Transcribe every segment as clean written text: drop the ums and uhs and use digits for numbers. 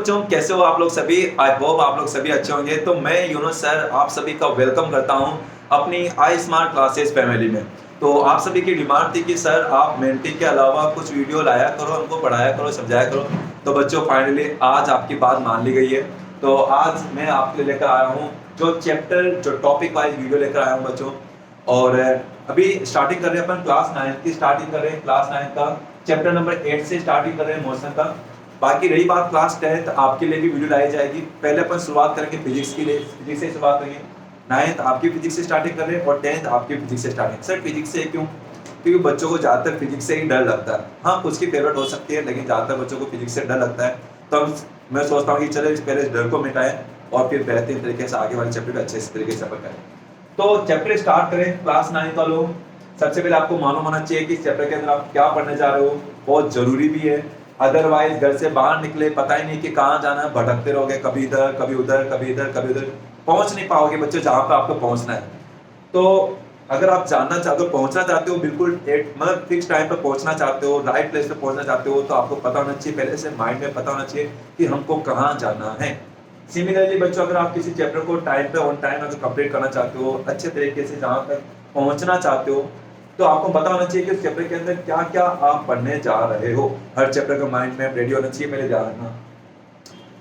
बच्चों, कैसे हो आप लोग सभी? आई होप आप लोग सभी अच्छे होंगे। तो मैं यूनुस सर आप सभी का वेलकम करता हूं अपनी आई स्मार्ट क्लासेस फैमिली में। तो आप सभी की डिमांड थी कि सर आप मेंटी के अलावा कुछ वीडियो लाया करो, हमको पढ़ाया करो, समझाया करो। तो बच्चों फाइनली आज आपकी बात मान ली गई है। तो आज मैं आपके लिए लेकर आया हूँ जो टॉपिक वाइज वीडियो लेकर आया हूँ बच्चों। और अभी स्टार्टिंग कर रहे हैं अपन क्लास 9 की स्टार्टिंग कर रहे हैं। क्लास 9 का चैप्टर नंबर 8 से स्टार्टिंग कर रहे हैं मोशन का। बाकी रही बात क्लास 10 आपके लिए भी वीडियो लाई जाएगी। पहले अपन शुरुआत करेंगे फिजिक्स की, फिजिक्स से शुरुआत करेंगे। 9th आपकी फिजिक्स से स्टार्टिंग कर रहे हैं और 10th आपकी फिजिक्स से स्टार्टिंग। सर फिजिक्स से क्यों? क्योंकि बच्चों को ज्यादातर फिजिक्स से ही डर लगता है। हाँ, कुछ की फेवरेट हो सकती है, लेकिन ज्यादातर बच्चों को फिजिक्स से डर लगता है। तो मैं सोचता हूँ कि चलो पहले इस डर को मिटाएं और फिर बेहतरीन तरीके से आगे वाले चैप्टर अच्छे तरीके से अपन करें। तो चैप्टर स्टार्ट करें क्लास 9 का लोग। सबसे पहले आपको मालूम होना चाहिए कि इस चैप्टर के अंदर आप क्या पढ़ने जा रहे हो, बहुत जरूरी भी है। अदरवाइज घर से बाहर निकले पता ही नहीं कि कहाँ जाना है, भटकते रहोगे, कभी इधर कभी उधर, कभी इधर कभी उधर, पहुंच नहीं पाओगे बच्चों जहां पे आपको पहुंचना है। तो अगर आप जानना चाहते हो, पहुंचना चाहते हो, बिल्कुल मतलब फिक्स टाइम पे पहुंचना चाहते हो, राइट प्लेस पे पहुंचना चाहते हो, तो आपको पता होना चाहिए, पहले से माइंड में पता होना चाहिए कि हमको कहाँ जाना है। सिमिलरली बच्चों, अगर आप किसी चैप्टर को टाइम पे ऑन टाइम अगर कंप्लीट करना चाहते हो, अच्छे तरीके से जहां तक पहुंचना चाहते हो, तो आपको पता होना चाहिए कि उस चैप्टर के अंदर क्या क्या आप पढ़ने जा रहे हो। हर चैप्टर का माइंड मैप रेडी होना चाहिए, पहले ध्यान रखना।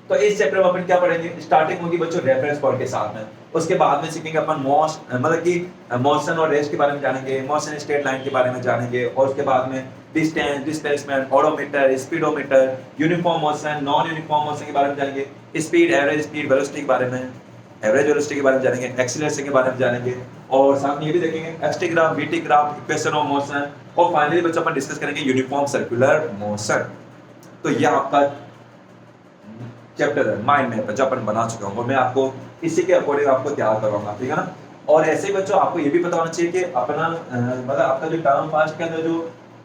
तो इस चैप्टर में अपन क्या पढ़ेंगे? स्टार्टिंग होगी बच्चों रेफरेंस पॉइंट के साथ में। उसके बाद में सीखेंगे अपन मतलब कि मोशन और रेस्ट के बारे में जानेंगे, मोशन स्ट्रेट लाइन के बारे में जानेंगे, और उसके बाद में distance, displacement, odometer, speedometer, uniform motion, non uniform motion के बारे में जानेंगे, स्पीड, एवरेज स्पीड, वेलोसिटी के बारे में, एवरेज वेलोसिटी के बारे में जानेंगे, एक्सीलरेशन के बारे में जानेंगे, और साथ में ये भी देखेंगे XT graph, VT graph, equation of motion, और फाइनली बच्चों अपन डिस्कस करेंगे यूनिफॉर्म सर्कुलर मोशन। तो ये आपका चैप्टर है माइंड मैप जो अपन बना चुका हूँ, और मैं आपको इसी के अकॉर्डिंग आपको तैयार करवाऊंगा, ठीक है ना। और ऐसे ही बच्चों आपको ये भी पता होना चाहिए कि अपना मतलब आपका जो टर्म पास्ट के अंदर जो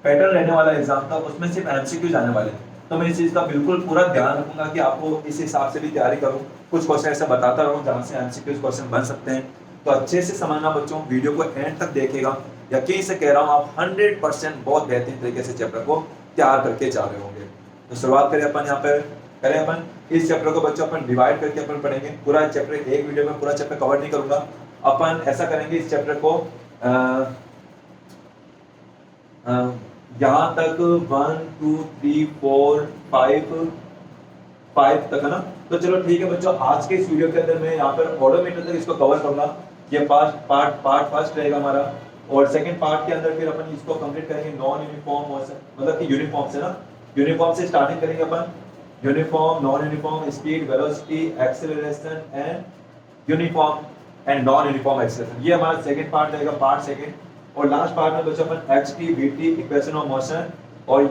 पैटर्न रहने वाला एग्जाम था उसमें सिर्फ एमसीक्यू आने वाले। तो मैं इस चीज का बिल्कुल पूरा ध्यान रखूंगा कि आपको इस हिसाब से भी तैयारी करूँ। कुछ क्वेश्चन ऐसा बताता रहूँ जहाँ से एमसीक्यू क्वेश्चन बन सकते हैं। तो अच्छे से समझना बच्चों, वीडियो को एंड तक देखेगा। यकीन से कह रहा हूँ आप 100% बहुत बेहतरीन तरीके से चैप्टर को तैयार करके जा रहे होंगे। तो शुरुआत करें अपन यहाँ पर, करें अपन इस चैप्टर को बच्चों अपन डिवाइड करके अपन पढ़ेंगे। पूरा चैप्टर एक वीडियो में पूरा चैप्टर कवर नहीं करूंगा। अपन ऐसा करेंगे, इस चैप्टर को यहाँ तक 1 2 3 4 5 तक है ना। तो चलो ठीक है बच्चों, आज के इस वीडियो के अंदर मैं यहाँ पर ऑडोमीटर तक इसको कवर करूंगा। ये पार्ट फर्स्ट रहेगा हमारा, और सेकंड पार्ट के अंदर फिर अपन इसको कंप्लीट करेंगे नॉन यूनिफॉर्म मोशन, मतलब कि यूनिफॉर्म से ना, यूनिफॉर्म से स्टार्टिंग करेंगे अपन। Uniform, non uniform, speed, velocity, acceleration and uniform and non uniform acceleration, ये हमारा सेकंड पार्ट रहेगा, पार्ट सेकंड। और लास्ट पार्ट में बच्चों अपन XT, VT, equation of motion और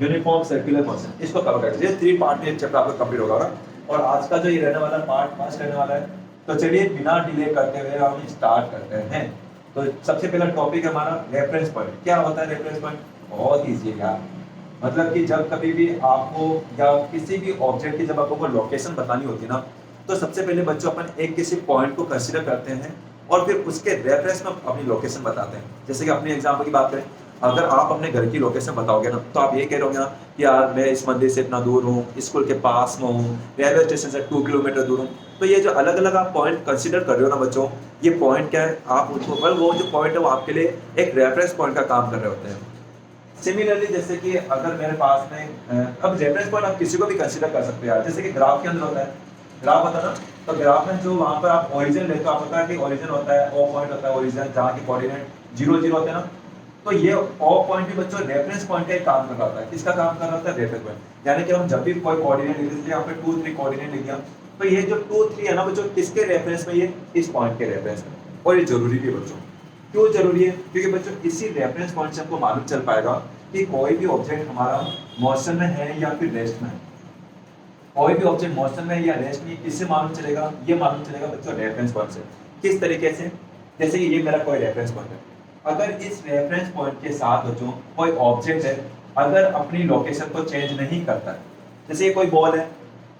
यूनिफॉर्म सर्कुलर मोशन, इसको कवर करेंगे। ये 3 पार्ट में एक चैप्टर आपका कंप्लीट होगा। और आज का जो ये रहने वाला पार्ट फर्स्ट रहने वाला है। तो चलिए बिना डिले करते हुए हम स्टार्ट करते हैं। तो सबसे पहला टॉपिक है हमारा रेफरेंस पॉइंट। क्या होता है रेफरेंस पॉइंट? बहुत ईजी है यार। मतलब कि जब कभी भी आपको या किसी भी ऑब्जेक्ट की जब आपको लोकेशन बतानी होती है ना, तो सबसे पहले बच्चों अपन एक किसी पॉइंट को कंसीडर करते हैं और फिर उसके रेफरेंस में अपनी लोकेशन बताते हैं। जैसे कि अपने एग्जांपल की बात करें, अगर आप अपने घर की लोकेशन बताओगे ना, तो आप ये कह रहे हो ना कि यार मैं इस मंदिर से इतना दूर हूँ, स्कूल के पास में हूँ, रेलवे स्टेशन से 2 किलोमीटर दूर हूँ। तो ये जो अलग अलग आप पॉइंट कंसीडर कर रहे हो ना बच्चों, ये पॉइंट क्या है, आप उनको वो जो पॉइंट है वो आपके लिए एक रेफरेंस पॉइंट का काम कर रहे होते हैं। सिमिलरली जैसे कि अगर मेरे पास में अब रेफरेंस पॉइंट आप किसी को भी कंसीडर कर सकते हैं यार। जैसे कि ग्राफ के अंदर होता है, ग्राफ होता है ना, तो ग्राफ में जो वहां पर आप ओरिजिन लेते हो, आप पता है कि ओरिजिन होता है, ओ पॉइंट होता है ओरिजिन, जहाँ की कोऑर्डिनेट 0 0 होते हैं ना। तो ये ओ पॉइंट भी बच्चों रेफरेंस पॉइंट का काम कर रहा होता है। किसका काम कर रहा होता है? Reference point. यानी कि हम जब भी कोई कोऑर्डिनेट लिख देते हैं, यहाँ पे 2 3 कोऑर्डिनेट लिख दिया, तो ये जो 2 3 है ना बच्चों, किसके रेफरेंस में? ये इस पॉइंट के रेफरेंस में। और ये जरूरी भी है बच्चों। क्यों जरूरी है? क्योंकि बच्चों इसी रेफरेंस पॉइंट से हमको मालूम चल पाएगा कि कोई भी ऑब्जेक्ट हमारा मोशन में है या फिर रेस्ट में है। कोई भी ऑब्जेक्ट मोशन में या रेस्ट में किससे मालूम चलेगा? ये मालूम चलेगा बच्चों रेफरेंस पॉइंट से। किस तरीके से? जैसे कि ये मेरा कोई रेफरेंस पॉइंट है, अगर इस रेफरेंस पॉइंट के साथ बच्चों कोई ऑब्जेक्ट है, अगर अपनी लोकेशन को चेंज नहीं करता है, जैसे ये कोई बॉल है,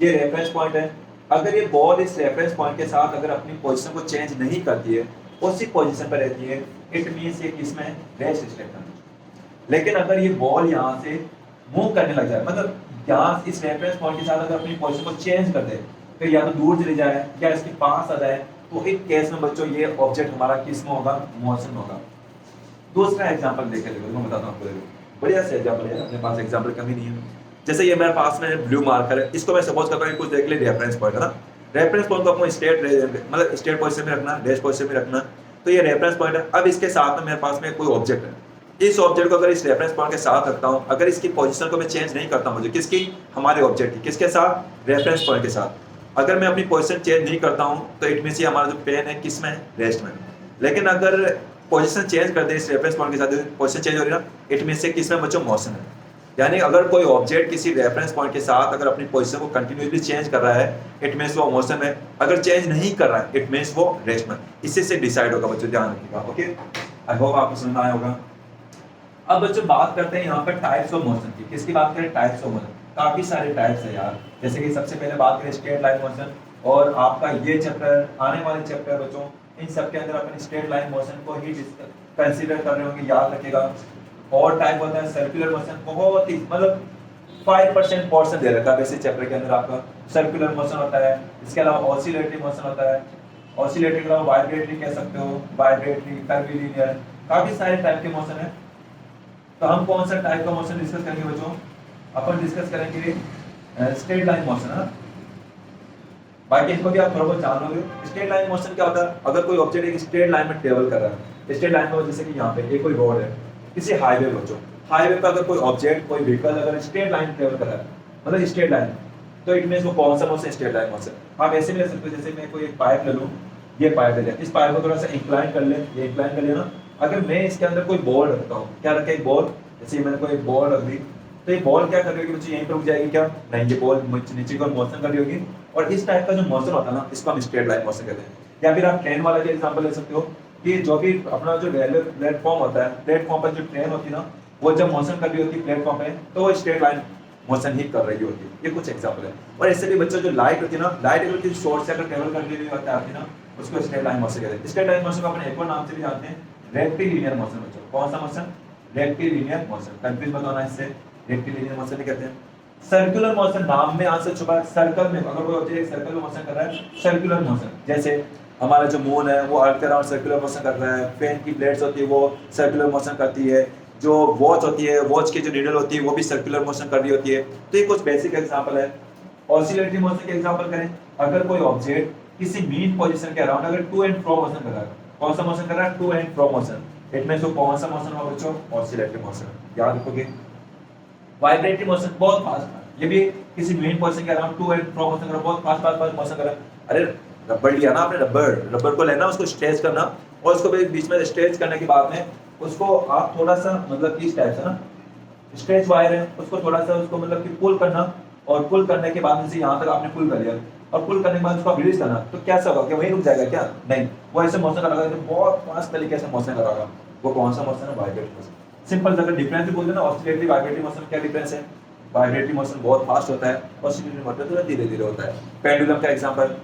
ये रेफरेंस पॉइंट है, अगर ये बॉल इस रेफरेंस पॉइंट के साथ अगर अपनी पोजीशन को चेंज नहीं करती है, उसी पोजीशन पर रहती है, इट मींस ये किसमें? रेस्ट स्टेट में। लेकिन अगर ये बॉल यहाँ से मूव करने लग जाए, मतलब यहाँ इस रेफरेंस पॉइंट के साथ अगर अपनी पोजीशन को चेंज कर दे, फिर या तो दूर चले जाए या इसके पास आ जाए, तो एक केस में बच्चों ये ऑब्जेक्ट हमारा किस में होगा, मोशन होगा। दूसरा एग्जांपल देख के मैं बताता हूँ आपको, बढ़िया से एग्जांपल है, अपने पास एग्जांपल कमी नहीं है। जैसे ये मेरे पास में ब्लू मार्कर है, इसको मैं सपोज करता हूँ कुछ देख ले रेफरेंस पॉइंट है ना, रेफरेंस पॉइंट को आपको स्टेट मतलब स्टेट पोजीशन में रखना, डैश पोजीशन में रखना। तो ये रेफरेंस पॉइंट है। अब इसके साथ में मेरे पास में कोई ऑब्जेक्ट है, इस ऑब्जेक्ट को अगर इस रेफरेंस पॉइंट के साथ रखता हूं, अगर इसकी पोजीशन को मैं चेंज नहीं करता, मुझे किसकी, हमारे ऑब्जेक्ट की, किसके साथ, रेफरेंस पॉइंट के साथ। अगर मैं अपनी पोजीशन चेंज नहीं करता हूं तो इट मींस हमारा जो पेन है किस में है, रेस्ट में। लेकिन अगर पोजीशन चेंज कर दे इस रेफरेंस पॉइंट के साथ, पोजीशन चेंज हो रही है ना, इट मींस किस में बच्चों, मोशन है। यानी अगर कोई ऑब्जेक्ट किसी रेफरेंस पॉइंट के साथ अगर अपनी पोजीशन को कंटिन्यूअसली चेंज कर रहा है, इट मींस वो मोशन में। अगर चेंज नहीं कर रहा है, इट मींस वो रेस्ट में। इसी से डिसाइड होगा बच्चों, ध्यान रखिएगा। ओके, आई होप आपको समझ में आया होगा। अब बच्चों बात करते हैं यहाँ पर टाइप्स ऑफ मोशन की। किसकी बात करें, टाइप्स ऑफ मोशन। काफी सारे टाइप्स है यार। जैसे कि सबसे पहले बात करें स्ट्रेट लाइन मोशन, और आपका ये चैप्टर, आने वाले चैप्टर बच्चों, इन सब के अंदर अपन स्ट्रेट लाइन मोशन को ही कंसीडर कर रहे होंगे, याद रखिएगा। और टाइप होता है सर्कुलर मोशन, बहुत ही मतलब 5% पोर्शन दे रखा है इस चैप्टर के अंदर आपका। सर्कुलर मोशन होता है, इसके अलावा ऑसिलेटरी मोशन होता है, ऑसिलेटरी के अलावा वाइब्रेटरी कह सकते हो, वाइब्रेटरी, कर्वीलिनियर, काफी सारे टाइप के मोशन है। तो हम कौन सा टाइप का मोशन डिस्कस करेंगे बच्चों, अपन डिस्कस करेंगे स्ट्रेट लाइन मोशन है। बाकी इसको भी आप थोड़ा बहुत जान लोगे। स्ट्रेट लाइन मोशन क्या होता है, अगर कोई ऑब्जेक्ट एक स्ट्रेट लाइन में ट्रेवल कर रहा है, स्ट्रेट लाइन में, जैसे कि यहाँ पे कोई रोड है, किसी हाईवे बच्चों, हाईवे पे अगर कोई ऑब्जेक्ट, कोई व्हीकल अगर स्ट्रेट लाइन ट्रेवल कर रहा है, मतलब स्ट्रेट लाइन, तो इट मींस वो कौन सा मोशन, स्ट्रेट लाइन मोशन। आप ऐसे भी ले सकते हो, जैसे मैं कोई एक पाइप ले लूं, ये पाइप ले, इस पाइप को थोड़ा सा इंक्लाइन कर ले, ये इंक्लाइन कर लेना। अगर मैं इसके अंदर कोई बॉल रखता हूँ, क्या रखे, एक बॉल, जैसे मैंने कोई बॉल रख दी, तो ये बॉल क्या कर रही होगी बच्चों, यहीं पर रुक जाएगी क्या, नहीं, ये बॉल नीचे की ओर मोशन कर रही होगी। और इस टाइप का जो मोशन होता है ना, इसको हम स्ट्रेट लाइन मोशन कहते हैं। या फिर आप ट्रेन वाला भी एग्जांपल ले सकते हो, कि जो भी अपना जो रेलवे प्लेटफॉर्म होता है, प्लेटफॉर्म पर जो ट्रेन होती है ना, वो जब मोशन कर रही होती है प्लेटफॉर्म पे, तो वो स्ट्रेट लाइन मोशन ही कर रही होती है। ये कुछ एग्जांपल है। और ऐसे भी बच्चों जो लाइट होती है ना, लाइट अगर शॉर्ट से अगर ट्रेवल कर रही होती है ना, उसको स्ट्रेट लाइन मोशन कहते हैं। स्ट्रेट लाइन मोशन को अपने एक और नाम से भी जानते हैं, रेक्टिलिनियर मोशन बच्चों। कौन सा मोशन, रेक्टिलिनियर मोशन। कंफ्यूज मत होना इससे, रेक्टिलिनियर मोशन नहीं कहते हैं। सर्कुलर मोशन, नाम में आंसर छुपा है। सर्कल में अगर कोई ऑब्जेक्ट सर्कल में मोशन कर रहा है, सर्कुलर मोशन। जैसे हमारा जो मून है वो अर्थ के अराउंड सर्कुलर मोशन कर रहा है, पेन की प्लेट्स होती है वो सर्कुलर मोशन करती है, जो वॉच होती है, वॉच की जो नीडल होती है वो भी सर्कुलर मोशन कर रही होती है। तो ये कुछ बेसिक एग्जांपल है। ऑसिलेटरी मोशन के एग्जांपल करें, अगर कोई ऑब्जेक्ट किसी मीन पोजीशन के अराउंड अगर टू एंड फ्रो मोशन कर रहा है, कौन सा मोशन कर रहा है, to and fro motion, it means वो कौन सा मोशन होगा बच्चों, ऑसिलेटरी मोशन। याद रखोगे। वाइब्रेटरी मोशन बहुत फास्ट, ये भी किसी मेन पोजीशन के around two and fro motion कर रहा है, बहुत फास्ट फास्ट फास्ट मोशन कर रहा है। अरे रबड़ लिया ना आपने, रबड़ को लेना, उसको स्ट्रेच करना, और उसको बीच में स्ट्रेच करने के बाद में उसको आप थोड़ा सा मतलब इस टाइप से ना, स्ट्रेच वायर है, उसको थोड़ा सा उसको मतलब कि पुल करना, और पुल करने के बाद से यहाँ तक आपने पुल कर लिया, और पुल करने के बाद उसको रिलीज करना, तो कैसा होगा, क्या वहीं रुक जाएगा क्या, नहीं, वो ऐसे मोशन करेगा, तो बहुत फास्ट तरीके से मोशन करेगा। वो कौन सा मोशन है, वाइब्रेटरी मोशन। सिंपल अगर डिफरेंस भी बोल देना, ऑसिलेटरी वाइब्रेटरी मोशन क्या डिफरेंस है, वाइब्रेटरी मोशन बहुत फास्ट होता है, ऑसिलेटरी मोशन थोड़ा धीरे धीरे होता है। पेंडुलम का एग्जांपल,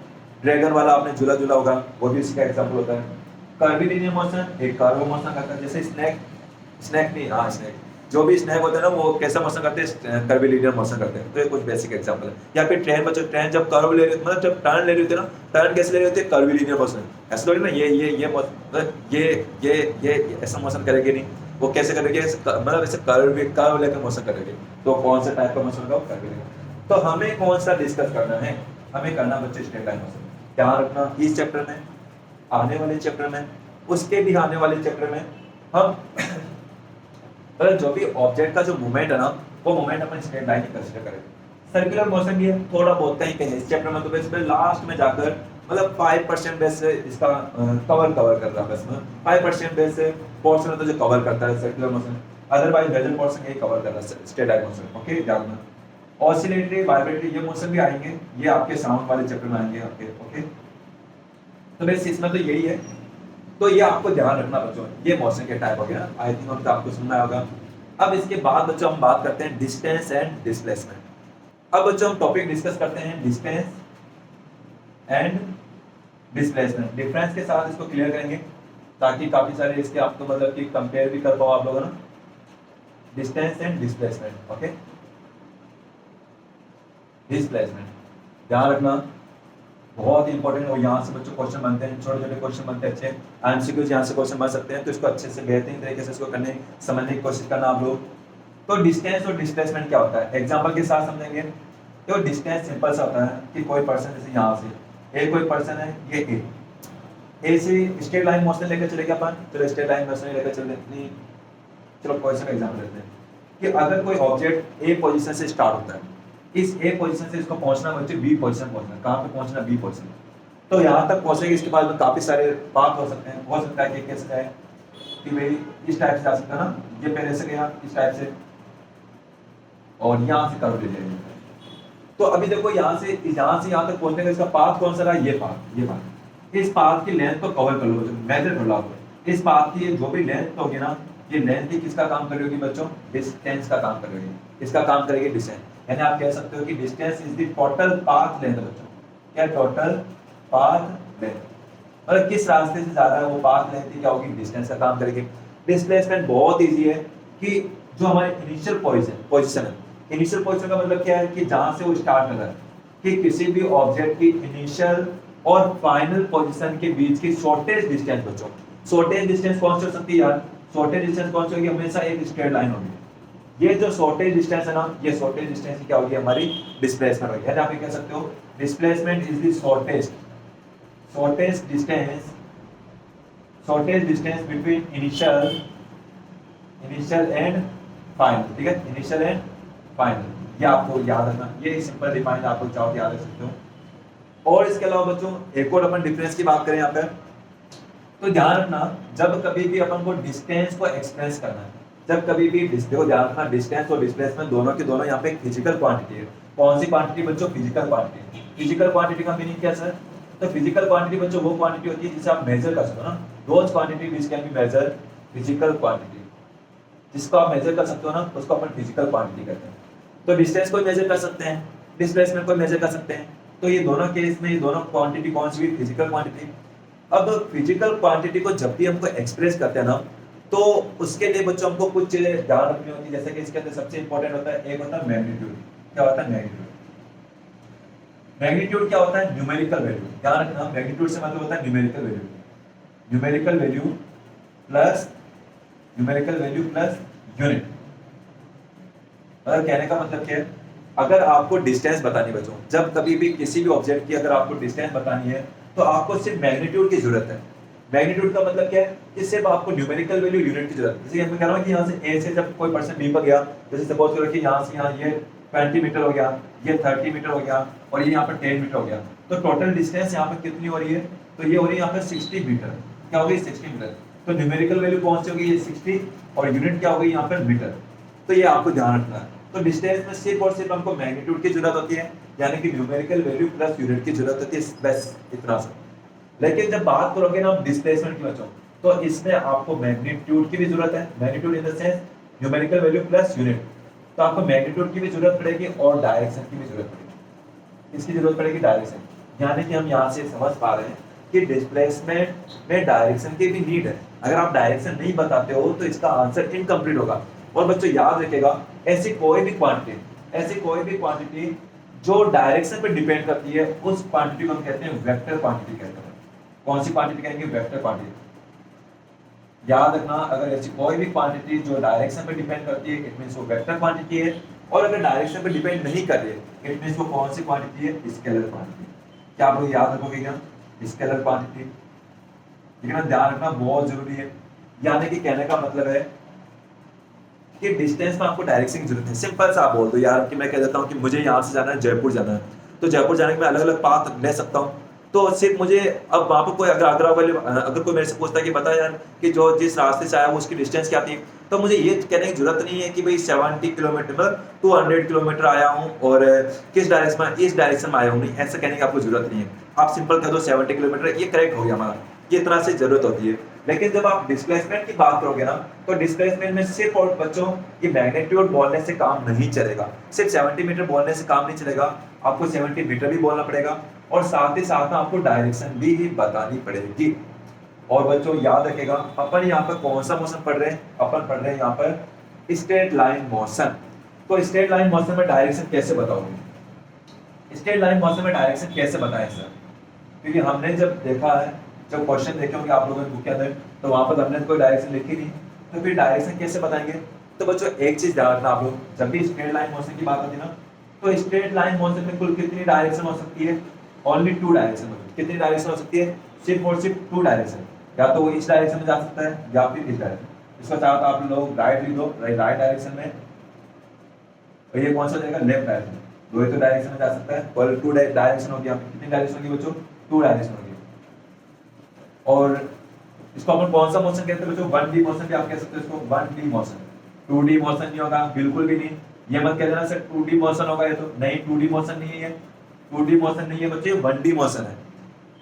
ड्रैगन वाला आपने झूला झूला होगा, वो भी इसका एग्जांपल होता है। कर्वीलिनियर मोशन एक कर्व मोशन करता है, जैसे स्नैक नहीं, हाँ स्नैक, जो भी स्नैक होता है ना वो कैसा मोशन करते हैं, कर्वीलिनियर मोशन करते हैं। तो ये कुछ बेसिक एग्जांपल है। या फिर ट्रेन बच्चों, ट्रेन जब कर्व ले रही होती है, मतलब जब टर्न ले रही होती है ना, टर्न कैसे ले रही होती है, कर्वीलिनियर मोशन। ऐसा थोड़ी ना ये मतलब ये ऐसा मोशन करेगी नहीं, वो कैसे करेगी, मतलब ऐसे कर्व लेकर मोशन करेगी। तो कौन सा टाइप का मोशन होगा, कर्वीलिनियर। तो हमें कौन सा डिस्कस करना है, हमें करना बच्चे स्ट्रेट लाइन मोशन। ध्यान रखना इस चैप्टर में, आने वाले चैप्टर में, उसके भी आने वाले चैप्टर में हम मतलब जो भी ऑब्जेक्ट का जो मूवमेंट है ना, वो मूवमेंट अपन स्ट्रेट लाइन ही कंसीडर करेंगे। सर्कुलर मोशन भी है, थोड़ा बहुत कहीं कहीं इस चैप्टर में, तो बेस पे लास्ट में जाकर मतलब 5% बेस से इसका कवर कर रहा है, बस में 5% बेस से पोर्शन है तो जो कवर करता है circular motion, otherwise major portion यही कवर कर रहा है स्ट्रेट लाइन मोशन। ओके, ध्यान रखना। ऑसिलेटरी वाइब्रेटरी ये मोशन भी आएंगे, ये आपके साउंड वाले चैप्टर में आएंगे आपके। ओके, तो बेस इसमें तो यही है। तो ये आपको ध्यान रखना बच्चों, ये मोशन के टाइप हो गया। आई थिंक अब तो आपको सुनना होगा। अब इसके बाद बच्चों हम बात करते हैं डिस्टेंस एंड डिस्प्लेसमेंट। अब बच्चों हम टॉपिक डिस्कस करते हैं डिस्टेंस एंड डिस्प्लेसमेंट। डिफरेंस के साथ इसको क्लियर करेंगे ताकि काफी सारे इसके आपको मतलब कि कंपेयर भी कर पाओ आप लोगों ना, distance and displacement. Okay, displacement, ध्यान रखना बहुत इंपॉर्टेंट। और यहाँ से बच्चों क्वेश्चन बनते हैं, छोटे छोटे क्वेश्चन बनते हैं अच्छे, एमसीक्यूज यहाँ से क्वेश्चन बन सकते हैं, तो इसको अच्छे से बेहतरीन तरीके से इसको करने समझने की कोशिश करना आप लोग। तो डिस्टेंस और डिस्प्लेसमेंट क्या होता है एग्जांपल के साथ समझेंगे। तो डिस्टेंस सिंपल सा होता है कि कोई पर्सन जैसे यहाँ से ए कोई पर्सन है, ये ए से स्ट्रेट लाइन मोशन लेकर चलेगा अपन, चलो स्ट्रेट लाइन मोशन लेकर चलते हैं। चलो क्वेश्चन का एग्जांपल लेते हैं कि अगर कोई ऑब्जेक्ट ए पोजीशन से स्टार्ट होता है, इस ए पोजीशन से इसको पहुंचना बच्चे बी पोजीशन पहुंचना, कहां पे पहुंचना, बी पोजीशन। तो यहां तक पहुंचेगा, इसके बाद में काफी सारे पाथ हो सकते हैं, हो सकता है कि कैसे जाए कि भाई इस टाइप से जा सकता है ना, ये पहले से गया इस टाइप से और यहां से कर्व ले जाएगा। तो अभी देखो यहां से यहां तक पहुंचने का इसका पाथ कौन सा रहा, ये पाथ। इस पाथ की लेंथ को कवर कर लो बच्चों, मेजर कर लो आप। इस पाथ की जो भी लेंथ होगी ना, ये लेंथ ही किसका काम कर रही होगी बच्चों, डिस्टेंस का काम कर रही होगी, इसका काम करेगी डिस्टेंस। यानी आप कह सकते हो कि distance is the total path length बच्चों, क्या टोटल पाथ लेंथ, मतलब किस रास्ते से जा रहा है वो पाथ लेंथ ही क्या होगी, डिस्टेंस का काम करेगी। डिस्प्लेसमेंट बहुत इजी है कि जो हमारे इनिशियल पोजीशन है, इनिशियल पोजीशन का मतलब क्या है कि जहां से वो स्टार्ट कर रहा है, कि किसी भी ऑब्जेक्ट की इनिशियल और फाइनल पोजीशन के बीच की शॉर्टेस्ट डिस्टेंस बच्चों। शॉर्टेस्ट डिस्टेंस कौन सी हो सकती है यार, शॉर्टेज डिस्टेंस कौन सी होगी, हमेशा एक स्ट्रेट लाइन होगी। ये जो शॉर्टेज डिस्टेंस है ना, ये शॉर्टेज डिस्टेंस क्या होगी, हमारी डिस्प्लेसमेंट होगी। यानी आप ये कह सकते हो displacement is the shortage distance between initial and final, ठीक है, इनिशियल एंड फाइनल। ये आपको याद रखना, ये सिंपल डिफाइन आप लोग चाहो याद रख सकते हो। और इसके अलावा बच्चों एक और अपन डिफरेंस की बात करें यहाँ पे, तो ध्यान रखना जब कभी भी अपन को डिस्टेंस को एक्सप्रेस करना है, जब कभी भी देखो ध्यान रखना डिस्टेंस और डिस्प्लेसमेंट दोनों के दोनों यहाँ पे फिजिकल क्वांटिटी है। कौन सी क्वांटिटी बच्चों, फिजिकल क्वांटिटी। फिजिकल क्वांटिटी का मीनिंग क्या सर, तो फिजिकल क्वांटिटी बच्चों वो क्वांटिटी होती है जिसे आप मेजर कर सको ना, those quantity which can be measure physical quantity, जिसको आप मेजर कर सकते हो ना उसको अपन फिजिकल क्वांटिटी कहते हैं। तो डिस्टेंस को मेजर कर सकते हैं, डिस्प्लेसमेंट को मेजर कर सकते हैं, तो ये दोनों केस में ये दोनों क्वांटिटी कौन सी हुई, फिजिकल क्वांटिटी। अब फिजिकल क्वांटिटी को जब भी हमको एक्सप्रेस करते हैं ना, तो उसके लिए बच्चों हमको कुछ चीजें ध्यान रखनी होती है, जैसे कि इसके अंदर सबसे इंपॉर्टेंट होता है, एक होता है मैग्नीट्यूड। क्या होता है मैग्नीट्यूड, मैग्नीट्यूड क्या होता है, न्यूमेरिकल वैल्यू। ध्यान रखना मैग्नीट्यूड से मतलब होता है numerical value, numerical value plus unit. मतलब कहने का मतलब क्या है, अगर आपको डिस्टेंस बतानी बच्चों, जब कभी भी किसी भी ऑब्जेक्ट की अगर आपको डिस्टेंस बतानी है तो आपको सिर्फ मैग्नीट्यूड की जरूरत है। मैग्नीट्यूड का मतलब क्या है कि सिर्फ आपको न्यूमेरिकल वैल्यू यूनिट की जरूरत है। जैसे मैं कह रहा हूं कि यहां से ए से जब कोई पर्सन बी पर गया, जैसे सपोज करो कि यहां से यहां ये 20 मीटर हो गया, ये 30 मीटर हो गया और ये यहां पर 10 मीटर हो गया, तो टोटल डिस्टेंस यहां पर कितनी हो रही है, तो ये हो रही है यहां पर 60 मीटर। क्या हो गई 60 मीटर, तो न्यूमेरिकल वैल्यू कौन सी होगी, ये 60 और यूनिट क्या हो गई यहां पर मीटर। तो ये आपको ध्यान रखना है। तो डिस्टेंस में सिर्फ और सिर्फ हमको मैग्नीट्यूड की जरूरत होती है, यानी कि न्यूमेरिकल वैल्यू प्लस यूनिट की जरूरत होती है, बस इतना सा। लेकिन जब बात करोगे ना डिस्प्लेसमेंट की बच्चों, तो इसमें आपको मैग्नीट्यूड की भी जरूरत है, magnitude in the sense numerical value plus unit. तो आपको मैग्नीट्यूड की भी जरूरत पड़ेगी और डायरेक्शन की भी जरूरत पड़ेगी। इसकी जरूरत पड़ेगी डायरेक्शन, यानी कि हम यहाँ से समझ पा रहे हैं कि डिस्प्लेसमेंट में डायरेक्शन की भी नीड है। अगर आप डायरेक्शन नहीं बताते हो तो इसका आंसर इनकम्प्लीट होगा। और बच्चों याद रखेगा, ऐसी कोई भी क्वांटिटी जो डायरेक्शन पे डिपेंड करती है, उस क्वांटिटी को हम कहते हैं वेक्टर क्वांटिटी कहते हैं। कौन सी क्वांटिटी कहेंगे, वेक्टर क्वांटिटी। याद रखना, अगर ऐसी कोई भी क्वांटिटी जो डायरेक्शन पे डिपेंड करती है, इट मींस वो वेक्टर क्वांटिटी है। और अगर डायरेक्शन पे डिपेंड नहीं कर रही है, इट मींस वो कौन सी क्वांटिटी है, स्केलर क्वांटिटी। क्या आप लोग याद रखोगे क्या, स्केलर क्वांटिटी। ठीक है ना, ध्यान रखना बहुत जरूरी है। यानी कि कहने का मतलब है कि डिस्टेंस में आपको डायरेक्शन की जरूरत है। सिंपल सा आप बोल दो यार कि मैं कह देता हूँ कि मुझे यहाँ से जाना है जयपुर जाना है, तो जयपुर जाने के मैं अलग अलग पाथ ले सकता हूँ। तो सिर्फ मुझे अब वहां पर कोई अगर कोई मेरे से पूछता है कि बता यार कि जो जिस रास्ते से आया वो उसकी डिस्टेंस क्या थी, तो मुझे ये कहने की जरूरत नहीं है कि भाई 70 किलोमीटर मतलब 200 किलोमीटर आया हूँ और किस डायरेक्शन में, इस डायरेक्शन में आया हूँ, नहीं ऐसा कहने की आपको जरूरत नहीं है। आप सिंपल कह दो 70 किलोमीटर, ये करेक्ट हो गया हमारा, ये इतना से जरूरत होती है। लेकिन जब आप डिस्प्लेसमेंट की बात करोगे ना, तो डिस्प्लेसमेंट में सिर्फ और बच्चों ये मैग्नीट्यूड बोलने से काम नहीं चलेगा, सिर्फ 70 मीटर बोलने से काम नहीं चलेगा, आपको 70 मीटर भी बोलना पड़ेगा और साथ ही साथ आपको डायरेक्शन भी बतानी पड़ेगी। और बच्चों याद रखेगा, अपन यहाँ पर कौन सा मोशन पढ़ रहे हैं, अपन पढ़ रहे हैं यहाँ पर स्ट्रेट लाइन मोशन। तो स्ट्रेट लाइन मोशन में डायरेक्शन कैसे बताओगे, स्ट्रेट लाइन मोशन में डायरेक्शन कैसे बताएं सर? क्योंकि हमने जब देखा है, जब क्वेश्चन देखे होंगे आप लोगों ने बुक के अंदर, तो वहां पर हमने कोई डायरेक्शन लिखी नहीं, तो फिर डायरेक्शन कैसे बताएंगे? तो बच्चों एक चीज ध्यान रखना आप लोग, जब भी स्ट्रेट लाइन मोशन की बात होती है ना, तो स्ट्रेट लाइन मोशन में कुल कितनी डायरेक्शन हो सकती है? Only 2 direction. कितनी डायरेक्शन हो सकती है? सिर्फ और सिर्फ 2 डायरेक्शन। या तो वो इस डायरेक्शन में जा सकता है या फिर इस डायरेक्शन। इसका चाहो तो आप लोग राइट लिख दो, राइट डायरेक्शन में, और ये कौन सा जाएगा? Left direction. दो ही तो डायरेक्शन में जा सकता है, और 2 डायरेक्शन होगी। यहाँ पे कितनी डायरेक्शन होगी बच्चों? 2 डायरेक्शन होगी। और इसको अपन कौन सा मोशन कहते हैं बच्चों? 1D मोशन भी आप कह सकते हो इसको, 1D मोशन। 2D मोशन नहीं होगा, बिल्कुल भी नहीं। ये मत कह देना सर 2D मोशन होगा, ये तो नहीं, 2D मोशन नहीं है ये, 2D मोशन नहीं है बच्चों, ये 1D मोशन है।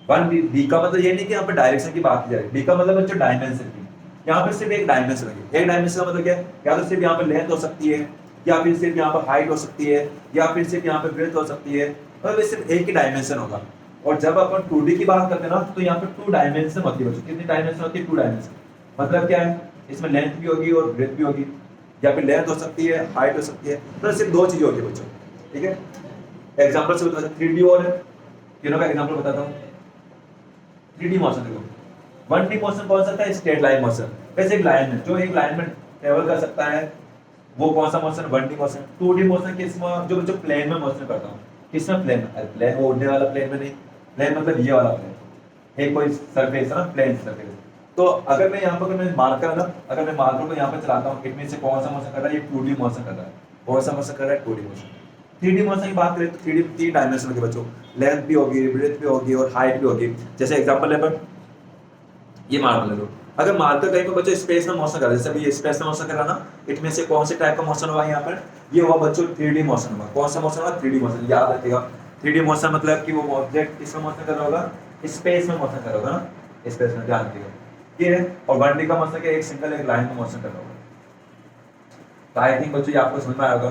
1D का मतलब ये नहीं कि यहाँ पे डायरेक्शन की बात की जा रही है, D का मतलब बच्चों डायमेंशन की। यहाँ पे सिर्फ एक डायमेंशन है। एक डायमेंशन का मतलब क्या है? या तो सिर्फ यहाँ पे लेंथ हो सकती है, या फिर सिर्फ यहाँ पर हाइट हो सकती है, या फिर सिर्फ यहाँ पे ब्रेथ हो सकती है, मतलब सिर्फ एक ही डायमेंशन होगा। और जब अपन 2D की बात करते हैं ना, तो यहाँ पे 2 डायमेंशन होती है बच्चों। कितनी डायमेंशन होती है? 2 डायमेंशन। मतलब क्या है? इसमें लेंथ भी होगी और ब्रेथ भी होगी, या फिर लेंथ हो सकती है, हाइट हो सकती है, तो सिर्फ 2 चीजें होगी बच्चों। ठीक है, एग्जांपल से बताता हूं, 3D और तीनों का एग्जांपल बताता हूं। 3D मोशन देखो, 1D मोशन कौन सा था? Straight line motion. वैसे एक लाइन में, जो एक लाइन में ट्रेवल कर सकता है, वो कौन सा motion? 1D motion. 2D motion किसमें? जो बच्चों प्लेन में मोशन करता हूं। किसमें? प्लेन में। प्लेन वो उड़ने वाला प्लेन में नहीं, प्लेन मतलब ये वाला प्लेन, एक कोई सरफेस है ना, प्लेन सरफेस। तो अगर मैं यहाँ पर, अगर मैं मार्कर है ना, अगर मैं मार्कर को यहाँ पे चलाता हूँ, इट मीन से कौन सा मोशन कर रहा है? ये 2D मोशन कर रहा है। कौन सा मोशन कर रहा है? 2D motion. 3D मोशन की बात करें तो 3 डायमेंशन के बच्चों, लेंथ भी होगी, ब्रेथ भी होगी और हाइट भी होगी। जैसे एग्जांपल ले पर ये मार्कर ले लो, अगर मार्कर कहीं पर बच्चों स्पेस में मोशन कर रहा है, जैसे अभी ये स्पेस में मोशन कर रहा है ना, इट मीन से कौन से टाइप का मोशन हुआ यहाँ पर? ये हुआ बच्चों 3D मोशन हुआ। कौन सा मोशन हुआ? 3D motion. याद रखिएगा, 3D मोशन मतलब कि वो ऑब्जेक्ट किसमें मोशन कर रहा होगा? स्पेस में मोशन कर रहा होगा ना, स्पेस में, ध्यान रखिएगा। ये है। और 1D का मतलब एक सिंगल एक लाइन में मोशन कर रहा होगा। तो आई थिंक बच्चों ये आपको समझ में आया होगा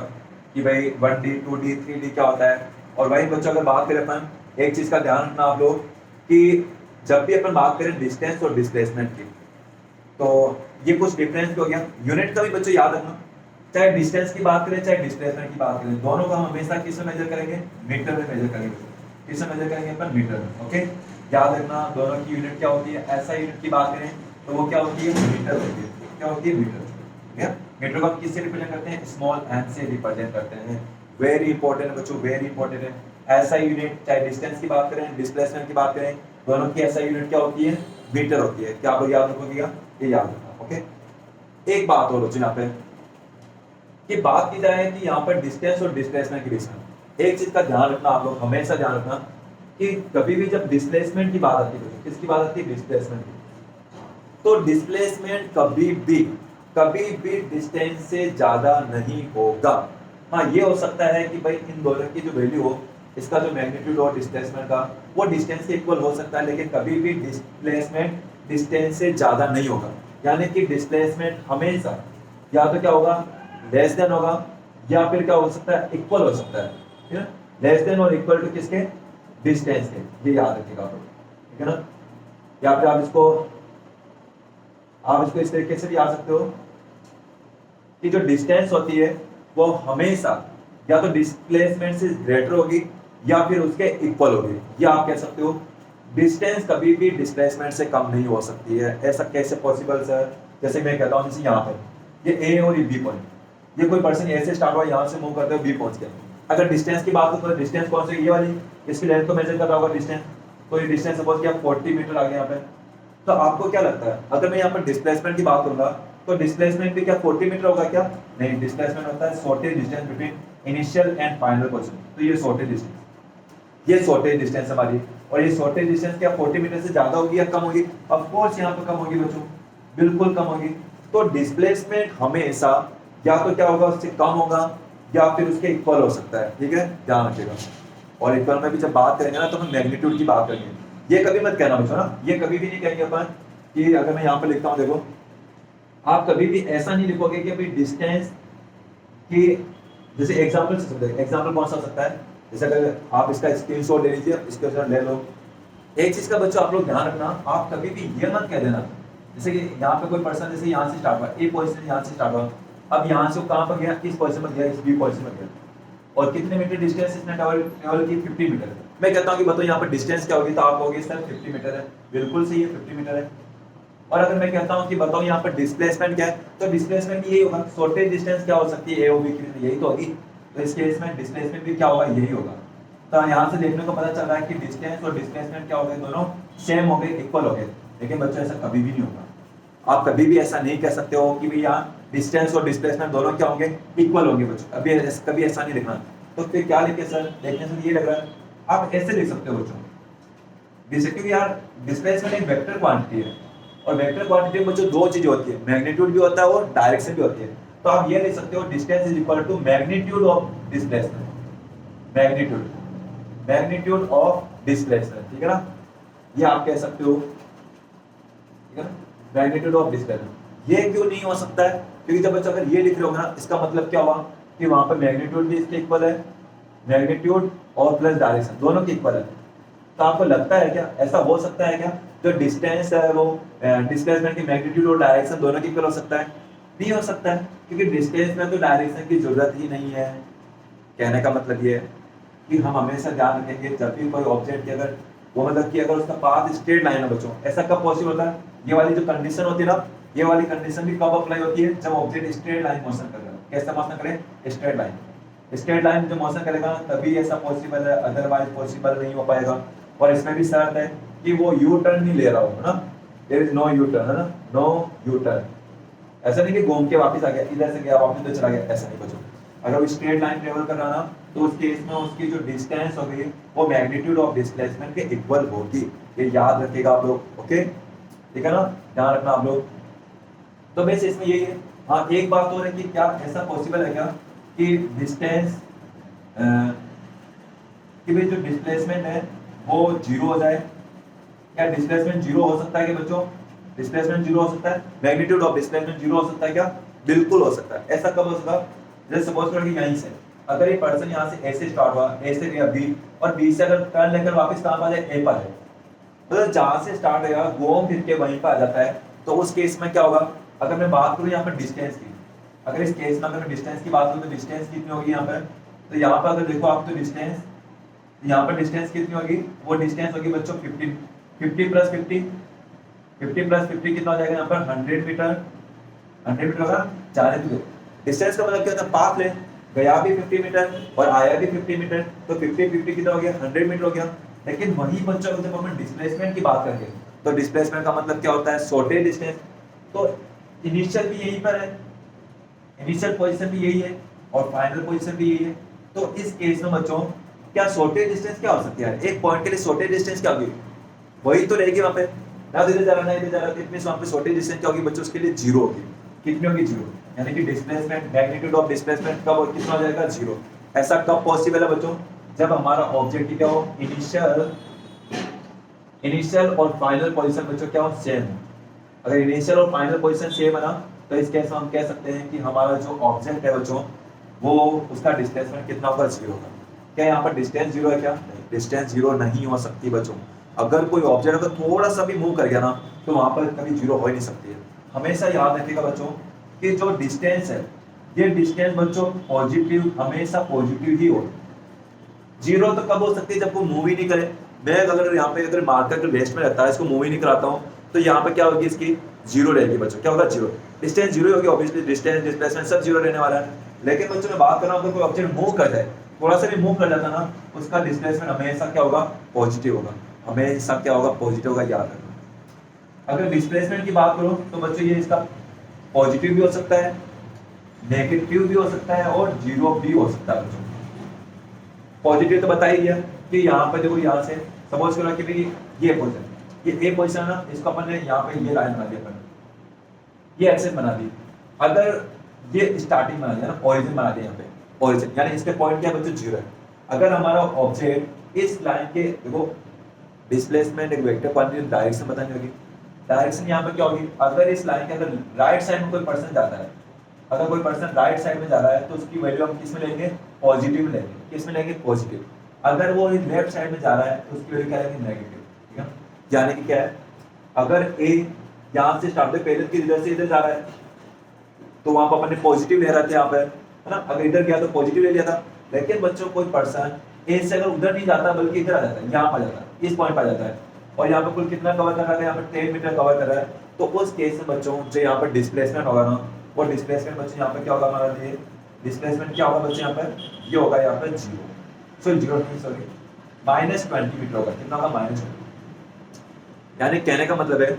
कि भाई 1D 2D 3D क्या होता है। और वही बच्चों अगर बात करें अपन, एक चीज का ध्यान रखना आप लोग कि जब भी अपन बात करें डिस्टेंस और डिस्प्लेसमेंट की, तो ये कुछ डिफरेंस भी हो गया। यूनिट का भी बच्चों याद रखना, चाहे डिस्टेंस की बात करें चाहे डिस्प्लेसमेंट की बात करें, दोनों का हम हमेशा किसमें मेजर करेंगे? मीटर में मेजर करेंगे। किसमें मेजर करेंगे अपन? मीटर में। ओके, याद रखना दोनों की यूनिट क्या होती है। ऐसा यूनिट की बात करें तो वो क्या होती है? मीटर होती है। क्या होती है? मीटर। ठीक है, मीटर को हम किससे रिप्रेजेंट करते हैं? स्मॉल एन से रिप्रेजेंट करते हैं। वेरी इंपॉर्टेंट है बच्चों, वेरी इंपॉर्टेंट है। ऐसा यूनिट, चाहे डिस्टेंस की बात करें डिस्प्लेसमेंट की बात करें, दोनों की ऐसा यूनिट क्या होती है? मीटर होती है। क्या आप लोग याद रखोगे? ये याद रखना। ओके, एक बात और बच्चों यहाँ पे कि बात की जाए कि यहाँ पर डिस्टेंस और डिस्प्लेसमेंट के बीच में एक चीज का ध्यान रखना आप लोग, हमेशा ध्यान रखना कि कभी भी जब डिस्प्लेसमेंट की बात आती है, किसकी बात आती है? डिस्प्लेसमेंट की। तो डिस्प्लेसमेंट कभी भी डिस्टेंस से ज्यादा नहीं होगा। हाँ, ये हो सकता है कि भाई इन दोनों की जो वैल्यू हो, इसका जो मैग्नीट्यूड और डिस्प्लेसमेंट का, वो डिस्टेंस के इक्वल हो सकता है, लेकिन कभी भी डिस्प्लेसमेंट डिस्टेंस से ज्यादा नहीं होगा। यानी कि डिस्प्लेसमेंट हमेशा या तो क्या होगा? लेस देन होगा, या फिर क्या हो सकता है? इक्वल हो सकता है। ठीक है, लेस देन और इक्वल टू किसके? डिस्टेंस के। ये याद रखिएगा आप लोग, ठीक है ना। या फिर आप इसको इस तरीके से भी आ सकते हो कि जो डिस्टेंस होती है वो हमेशा या तो डिस्प्लेसमेंट से ग्रेटर होगी या फिर उसके इक्वल होगी। या आप कह सकते हो डिस्टेंस कभी भी डिस्प्लेसमेंट से कम नहीं हो सकती है। ऐसा कैसे पॉसिबल सर? जैसे मैं कहता हूँ, जैसे यहाँ पर ये ए और ये बी पॉइंट, ये कोई पर्सन ऐसे स्टार्ट हुआ, यहाँ से मूव करते हुए बी पहुंच गया। अगर डिस्टेंस की बात हो तो डिस्टेंस कौन सी? ये वाली, इसकी लेंथ को मेजर कर रहा होगा डिस्टेंस। तो ये डिस्टेंस सपोज किया 40 मीटर आ गया यहाँ पे। तो आपको क्या लगता है, अगर मैं यहाँ पर डिस्प्लेसमेंट की बात करूंगा तो डिस्प्लेसमेंट भी क्या 40 मीटर होगा क्या? नहीं, डिस्प्लेसमेंट होता है shortage distance between initial and final position. तो ये शॉर्टेज डिस्टेंस, ये शॉर्टेज डिस्टेंस हमारी। और ये शॉर्टेज डिस्टेंस क्या 40 मीटर से ज्यादा होगी या कम होगी? ऑफ कोर्स यहाँ पे कम होगी बच्चों, बिल्कुल कम होगी। तो डिस्प्लेसमेंट हमेशा या तो क्या होगा? उससे कम होगा या फिर उसके इक्वल हो सकता है। ठीक है, ध्यान रखिएगा। और इक्वल में भी जब बात करेंगे ना तो हम मैग्नीट्यूड की बात करेंगे। ये कभी मत कहना बच्चों ना, ये कभी भी नहीं कहेंगे अपन कि अगर मैं यहाँ पे लिखता हूँ, देखो आप कभी भी ऐसा नहीं लिखोगे कि अभी डिस्टेंस की, जैसे एग्जांपल से समझे, एग्जांपल कौन सा हो सकता है? जैसे अगर आप इसका स्क्रीनशॉट ले लीजिए, इसका ले लो। एक चीज का बच्चों आप लोग ध्यान रखना, आप कभी भी ये मत कह देना जैसे कि यहाँ पे कोई पर्सन जैसे यहाँ से स्टार्ट हुआ, ए पोजीशन यहाँ से स्टार्ट हुआ, अब यहाँ से वो कहाँ पर गया? इस पोजीशन पर गया, इस बी पोजीशन पर गया। और कितने मीटर डिस्टेंस इसने ट्रेवल की 50 मीटर। मैं कहता हूँ कि बताओ यहाँ पर डिस्टेंस क्या होगी, तो आप कहोगे सर 50 मीटर है, बिल्कुल सही है 50 मीटर है। और अगर मैं कहता हूँ कि बताओ यहाँ पर डिस्प्लेसमेंट क्या है, तो डिस्प्लेसमेंट यही होगा, शॉर्टेज डिस्टेंस क्या हो सकती है, ए ओ बी की यही तो होगी, तो इस केस में डिस्प्लेसमेंट भी क्या होगा, यही होगा। तो यहाँ से देखने को पता चल रहा है कि डिस्टेंस और डिस्प्लेसमेंट क्या हो गए, दोनों सेम हो गए, इक्वल हो गए। लेकिन बच्चों ऐसा कभी भी नहीं होगा, आप कभी भी ऐसा नहीं कह सकते हो कि भाई यहाँ डिस्टेंस और डिस्प्लेसमेंट दोनों क्या होंगे, इक्वल होंगे बच्चों, कभी ऐसा नहीं लिखना। तो फिर क्या लिखे सर, देखने से ये लग रहा है आप ऐसे लिख सकते हो बच्चों, क्योंकि यार डिस्प्लेसमेंट एक वेक्टर क्वांटिटी है, और वेक्टर क्वांटिटी में बच्चों दो चीज होती है, मैग्नीट्यूड भी होता है और डायरेक्शन भी होती है। तो आप ये लिख सकते हो distance is equal to magnitude of displacement, magnitude of displacement, ठीक है ना, ये आप कह सकते हो, ठीक है ना, मैग्नीट्यूड ऑफ डिस्प्लेसमेंट। ये क्यों नहीं हो सकता है, क्योंकि जब बच्चा अगर ये लिख रहे होगा ना, इसका मतलब क्या हुआ कि वहां पर मैग्नीट्यूड भी इसके इक्वल है, मैग्नीट्यूड और प्लस डायरेक्शन दोनों के इक्वल है। तो आपको लगता है क्या ऐसा हो सकता है क्या, जो डिस्टेंस है वो डिस्प्लेसमेंट की मैग्नीट्यूड और डायरेक्शन दोनों के इक्वल हो सकता है? नहीं हो सकता है, क्योंकि डिस्टेंस में तो डायरेक्शन की जरूरत ही नहीं है। कहने का मतलब ये है कि हम हमेशा ध्यान रखेंगे जब भी कोई ऑब्जेक्ट की अगर वो मतलब कि अगर उसका पाथ स्ट्रेट लाइन है बच्चों, ऐसा कब पॉसिबल होता है, ये वाली जो कंडीशन होती है ना, ये वाली कंडीशन भी कब अप्लाई होती है, जब ऑब्जेक्ट स्ट्रेट लाइन मोशन कर रहा है। कैसा मोशन करे, स्ट्रेट लाइन, स्ट्रेट लाइन जो मोशन करेगा तभी ऐसा पॉसिबल है, अदरवाइज पॉसिबल नहीं हो पाएगा। और इसमें भी शर्त है कि वो यू टर्न नहीं ले रहा हो, है ना, there is no U turn, है ना, नो यू टर्न। ऐसा नहीं कि घूम के वापस आ गया, इधर से गया वापस तो चला गया, ऐसा नहीं बच्चों। अगर वो स्ट्रेट लाइन ट्रेवल कर रहा ना, तो उस केस में उसकी जो डिस्टेंस होगी वो मैग्नीट्यूड ऑफ डिस्प्लेसमेंट के इक्वल होगी। ये याद रखिएगा आप लोग, ओके, ठीक है ना, ध्यान रखना आप लोग। तो बेस इसमें यही है। हाँ, एक बात और है कि क्या ऐसा पॉसिबल है क्या कि डिस्टेंस कि भाई जो डिस्प्लेसमेंट है वो जीरो हो जाए? क्या डिस्प्लेसमेंट जीरो हो सकता है क्या बच्चों? डिस्प्लेसमेंट जीरो हो सकता है, मैग्नीट्यूड ऑफ डिस्प्लेसमेंट जीरो हो सकता है क्या? बिल्कुल हो सकता है। ऐसा कब हो सकता है? जैसे सपोज करो कि यहीं से अगर एक पर्सन यहाँ से ए से स्टार्ट हुआ, ए से गया बी, और बी से अगर टर्न लेकर वापस कहाँ आ जाए, ए पर जाए, तो जहाँ से स्टार्ट होगा घूम फिर के वहीं पर आ जाता है। तो उस केस में क्या होगा, अगर मैं बात करूँ यहाँ पर डिस्टेंस की, अगर इस केस में अगर मैं डिस्टेंस की बात करूँ तो डिस्टेंस कितनी होगी यहाँ पर, तो यहाँ पर अगर देखो आप तो डिस्टेंस, यहाँ पर डिस्टेंस कितनी होगी, वो डिस्टेंस होगी बच्चों 50, 50 प्लस 50, 50 प्लस 50 कितना हो जाएगा यहाँ पर 100 मीटर, 100 मीटर होगा, जाने दो। डिस्टेंस का मतलब क्या होता है, पाथ ले, गया भी 50 मीटर और आया भी 50 मीटर, तो 50 50 कितना हो गया, 100 मीटर हो गया। लेकिन वही बच्चों जब हम डिस्प्लेसमेंट की बात करेंगे तो डिस्प्लेसमेंट का मतलब क्या होता है, शॉर्टेज डिस्टेंस। तो इनिशियल भी यहीं पर है, इनिशियल पोजीशन भी यही है और फाइनल पोजीशन भी यही है। तो इस केस में बच्चों क्या शॉर्टेज डिस्टेंस क्या हो सकती है, एक पॉइंट के लिए शॉर्टेज डिस्टेंस क्या होगी, वही तो रहेगी वहां पे, ना इधर जा रहा ना इधर जा रहा, तो इतने वहां पे शॉर्टेज डिस्टेंस क्या होगी बच्चों, उसके लिए जीरो होगी। कितनी होगी, जीरो, यानी कि डिस्प्लेसमेंट मैग्नीट्यूड ऑफ डिस्प्लेसमेंट कब कितना हो जाएगा, जीरो। ऐसा कब पॉसिबल है बच्चों, जब हमारा ऑब्जेक्ट क्या हो, इनिशियल और फाइनल पोजीशन बच्चों क्या हो, सेम हो। अगर इनिशियल और फाइनल पोजीशन सेम है ना, तो इस केस में हम कह सकते हैं कि हमारा जो ऑब्जेक्ट है बच्चों वो उसका डिस्प्लेसमेंट कितना होगा, जीरो होगा। क्या यहाँ पर डिस्टेंस जीरो है क्या, डिस्टेंस जीरो नहीं हो सकती बच्चों। अगर कोई ऑब्जेक्ट अगर थोड़ा सा भी मूव कर गया ना, तो वहां पर कभी जीरो हो ही नहीं सकती है। हमेशा याद रखिएगा बच्चों कि जो डिस्टेंस है, ये डिस्टेंस बच्चों पॉजिटिव, हमेशा पॉजिटिव ही हो। जीरो तो कब हो सकती है, जब वो मूव ही नहीं करे। मैं अगर यहाँ पे अगर मार्कर के रेस्ट में रहता है, इसको मूव ही नहीं कराता हूँ, तो यहाँ पे क्या होगी, इसकी जीरो रहेगी बच्चों। क्या होगा, जीरो, डिस्टेंस जीरो होगी, ऑब्वियसली डिस्टेंस डिस्प्लेसमेंट सब जीरो रहने वाला है। लेकिन बच्चों मैं बात कर रहा हूँ, अगर कोई ऑब्जेक्ट मूव कर जाए, थोड़ा सा भी मूव कर जाता ना, उसका डिस्प्लेसमेंट हमेशा क्या होगा, पॉजिटिव होगा, हमेशा क्या होगा, पॉजिटिव होगा, याद रखना। अगर डिस्प्लेसमेंट की बात करो तो बच्चों ये इसका पॉजिटिव भी हो सकता है, नेगेटिव भी हो सकता है और जीरो भी हो सकता है बच्चों। पॉजिटिव तो बता ही दिया कि यहाँ पर देखो, यहाँ से सपोज करो कि भाई ये पोजीशन, ये ए पोजीशन है ना, इसको अपन ने यहाँ पे ये लाइन बना दी, अपन ये एक्सेस बना दी। अगर ये स्टार्टिंग बना दिया ना, ओरिजिन बना दिया यहाँ पे, ओरिजिन यानी इसके पॉइंट क्या बच्चों, जीरो है। अगर हमारा ऑब्जेक्ट इस लाइन के देखो, डिस्प्लेसमेंट एक वेक्टर क्वांटिटी डायरेक्शन बतानी होगी, डायरेक्शन यहाँ पे क्या होगी, अगर इस लाइन के अगर राइट साइड में कोई पर्सन जाता है, अगर कोई पर्सन राइट साइड में जा रहा है तो उसकी वैल्यू हम किस में लेंगे, पॉजिटिव लेंगे। किस में लेंगे, पॉजिटिव। अगर वो लेफ्ट साइड में जा रहा है तो उसकी वैल्यू क्या लेंगे, नेगेटिव, ठीक है। यानी कि क्या है, अगर ए यहाँ से स्टार्ट पहले की इधर से इधर जा रहा है तो वहां पर अपन ने पॉजिटिव ले रहा था यहाँ पर, है ना, अगर इधर गया तो पॉजिटिव ले लिया था। लेकिन बच्चों कोई पर्सन ए से अगर उधर नहीं जाता बल्कि इधर आ जाता है, यहाँ पर जाता है, इस पॉइंट पर आ जाता है और यहाँ पर कुल कितना कवर कर रहा है, यहाँ पर 10 मीटर कवर कर रहा है, तो उस केस में बच्चों जो यहाँ पर डिस्प्लेसमेंट होगा ना, वो डिस्प्लेसमेंट बच्चों यहाँ पर क्या होगा हमारा लिए डिस्प्लेसमेंट क्या होगा बच्चों यहाँ पर, ये होगा यहाँ पर जीरो, सॉरी -20 मीटर होगा, कितना होगा -20। यानी कहने का मतलब है,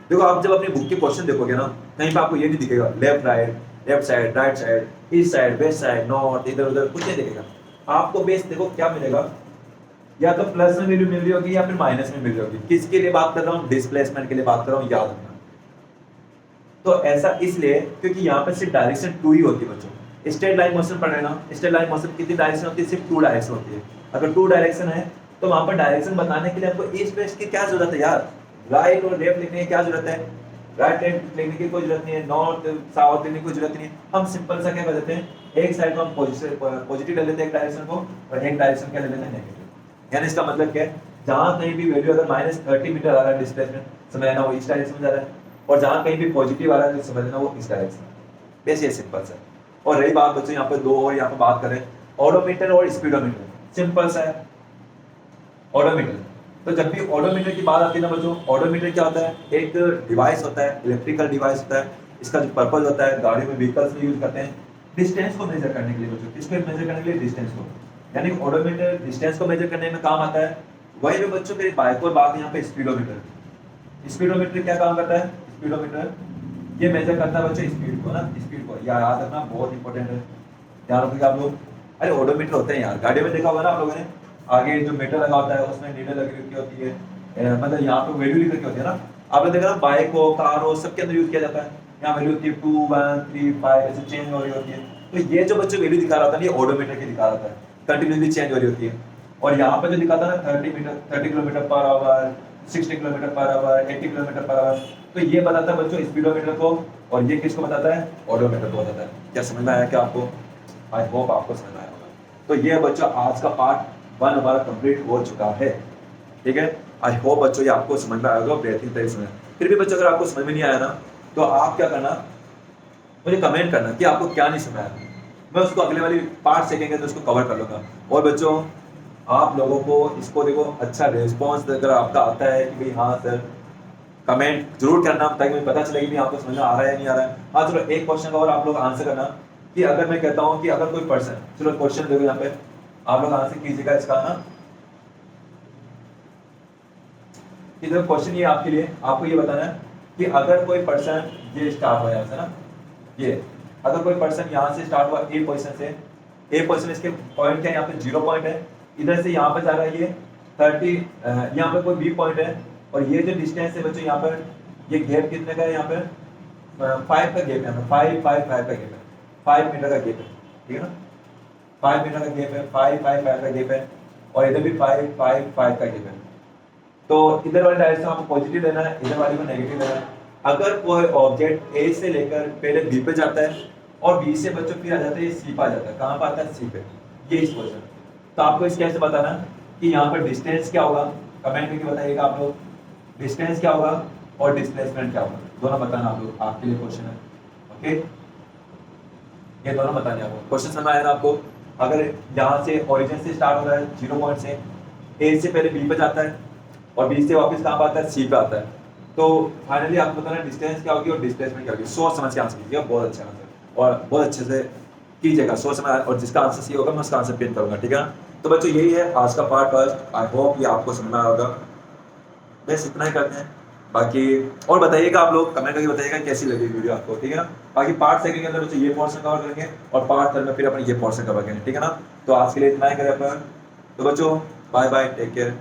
देखो आप जब अपनी बुक के क्वेश्चन देखोगे ना, कहीं पे आपको ये नहीं दिखेगा left side right side east side west side north इधर उधर कुछ नहीं दिखेगा। आपको बेस देखो क्या मिलेगा, या तो प्लस में वैल्यू मिल रही होगी या फिर माइनस में मिल रही होगी। किसके लिए बात कर रहा हूँ, डिस्प्लेसमेंट के लिए बात कर रहा हूँ, याद रखना। तो ऐसा इसलिए क्योंकि यहाँ पे सिर्फ डायरेक्शन 2 ही होती है बच्चों। स्ट्रेट लाइन मोशन पढ़ रहे ना, स्ट्रेट लाइन मोशन कितनी डायरेक्शन होती है, सिर्फ 2 डायरेक्शन होती है। अगर 2 डायरेक्शन है तो वहां पर डायरेक्शन बताने के लिए आपको ईस्ट वेस्ट की क्या जरूरत है यार, राइट और लेफ्ट लिखने की क्या जरूरत है, राइट लेफ्ट लिखने की कोई जरूरत नहीं है, नॉर्थ साउथ लिखने की कोई जरूरत नहीं है। हम सिंपल सा क्या कर देते हैं, एक साइड को हम पॉजिटिव ले लेते हैं एक डायरेक्शन को, और एक डायरेक्शन क्या ले लेते हैं नेगेटिव। यानी इसका मतलब क्या है, जहां कहीं भी वैल्यू अगर -30 मीटर आ रहा है डिस्प्लेसमेंट समझना वो इस डायरेक्शन में जा रहा है, और जहां कहीं भी पॉजिटिव आ रहा है तो समझना वो इस डायरेक्शन। बस ये सिंपल सा। और रही बात बच्चों यहाँ पे दो और यहाँ पे बात करें ओडोमीटर और स्पीडोमीटर, सिंपल सा है। ओडोमीटर, तो जब भी ओडोमीटर की बात आती है ना बच्चों, ओडोमीटर क्या होता है, एक डिवाइस होता है, इलेक्ट्रिकल डिवाइस होता है। इसका जो पर्पज होता है, गाड़ी में व्हीकल्स में यूज करते हैं डिस्टेंस को मेजर करने के लिए बच्चों। किसको मेजर करने के लिए, डिस्टेंस को। यानी ओडोमीटर डिस्टेंस को मेजर करने में काम आता है। वही पे बच्चों मेरी बाइक और बात यहाँ पे स्पीडोमीटर। स्पीडोमीटर क्या काम करता है, स्पीडोमीटर ये मेजर करता है बच्चों स्पीड को ना, स्पीड को याद रखना बहुत इंपॉर्टेंट है। ध्यान रखिएगा आप लोग। अरे ओडोमीटर होते हैं यार, गाड़ी में देखा होगा ना आप लोगों ने, आगे जो मीटर लगा होता है उसमें नीडल लगी रखी होती है, मतलब यहाँ पे वैल्यू लिख रखी होती है ना। आपने देखा ना बाइक हो कार हो सबके अंदर यूज किया जाता है, यहाँ वैल्यू होती है 2 1 3 5 ऐसे चेंज हो रही होती है। तो ये जो बच्चों वैल्यू दिखा रहा था ना, ये ओडोमीटर की दिखा रहा था, कंटिन्यूसली चेंज हो रही होती है। और यहाँ पे जो दिखाता है ना 30 kilometre per hour, 60 kilometre per hour, 80 kilometre per hour, तो ये बताता है बच्चों स्पीडोमीटर को, और ये किसको बताता है, ओडोमीटर को बताता है। क्या समझ में आया क्या आपको? आई होप आपको समझ में आया होगा। तो ये बच्चों आज का पार्ट 1 हमारा कंप्लीट हो चुका है, ठीक है। आई होप बच्चों ये आपको समझ में आएगा, बेहतरीन तरीके से। फिर भी बच्चों अगर आपको समझ में नहीं आया ना, तो आप क्या करना, मुझे कमेंट करना कि आपको क्या नहीं समझ आया। मैं उसको अगले वाली पार्ट से कहेंगे तो उसको कवर कर लूँगा। और बच्चों आप लोगों को इसको देखो अच्छा रिस्पॉन्स अगर आपका आता है कि भाई हाँ सर, कमेंट जरूर करना ताकि मुझे पता चले कि भाई आपको समझ में आ रहा है या नहीं आ रहा है। हाँ चलो एक क्वेश्चन का और आप लोग आंसर करना कि अगर मैं कहता हूँ कि अगर कोई पर्सन, चलो क्वेश्चन देखो यहाँ पे आप लोग आंसर कीजिएगा इसका ना। इधर क्वेश्चन ये आपके लिए, आपको ये बताना है कि अगर कोई पर्सन ये स्टार्ट हुआ यहाँ से ना, ये अगर कोई पर्सन यहाँ से स्टार्ट हुआ ए पोजीशन से, ए पोजीशन इसके पॉइंट क्या है, यहाँ पे 0 पॉइंट है, इधर से यहाँ पे जा रहा है ये 30, यहाँ पे कोई बी पॉइंट है, और ये जो डिस्टेंस है बच्चों यहाँ पर ये गैप कितने का है, यहाँ पे 5 का गैप है, 5 5 5 का गैप है, 5 मीटर का गैप है, ठीक है ना, 5 मीटर का गैप है, 5 5 5 का गैप है, और इधर भी 5 5 5 का गैप है। तो इधर वाली डायरेक्शन आपको पॉजिटिव लेना है, इधर वाली को नेगेटिव लेना है। अगर कोई ऑब्जेक्ट ए से लेकर पहले बी पे जाता है और बी से बच्चों फिर आ जाता है सी पे आ जाता है, कहाँ पे आता है, सी पे, ये इस पोजीशन। तो आपको इस कैसे बताना कि यहाँ पर डिस्टेंस क्या होगा, कमेंट करके बताइएगा आप लोग, डिस्टेंस क्या होगा और डिस्प्लेसमेंट क्या होगा, दोनों बताना आप लोग, आपके लिए क्वेश्चन है, ओके। ये दोनों बताने आपको, क्वेश्चन समझ आया ना आपको। अगर यहाँ से ओरिजिन से स्टार्ट हो रहा है 0 पॉइंट से, ए से पहले बी पे जाता है और बी से वापस कहाँ पे आता है, सी पे आता है, तो फाइनली आपको बताना डिस्टेंस क्या होगी और डिस्प्लेसमेंट क्या होगी। सोच समझ के आंसर कीजिएगा, बहुत अच्छा आंसर, और बहुत अच्छे से कीजिएगा, सोच समझ, और जिसका आंसर सही होगा मैं उसका आंसर पिन करूंगा, ठीक है ना। तो बच्चों यही है आज का पार्ट फर्स्ट, आई होप ये आपको समझ में आया होगा। बस इतना ही करते हैं, बाकी और बताइएगा आप लोग, कमेंट करके बताइएगा कैसी लगी वीडियो आपको, ठीक है ना। बाकी पार्ट सेकंड के अंदर बच्चों ये पोर्शन कवर करेंगे और पार्ट थर्ड में फिर अपन ये पोर्शन कवर करेंगे, ठीक है ना। तो आज के लिए इतना ही करें अपन, तो बच्चों बाय बाय, टेक केयर।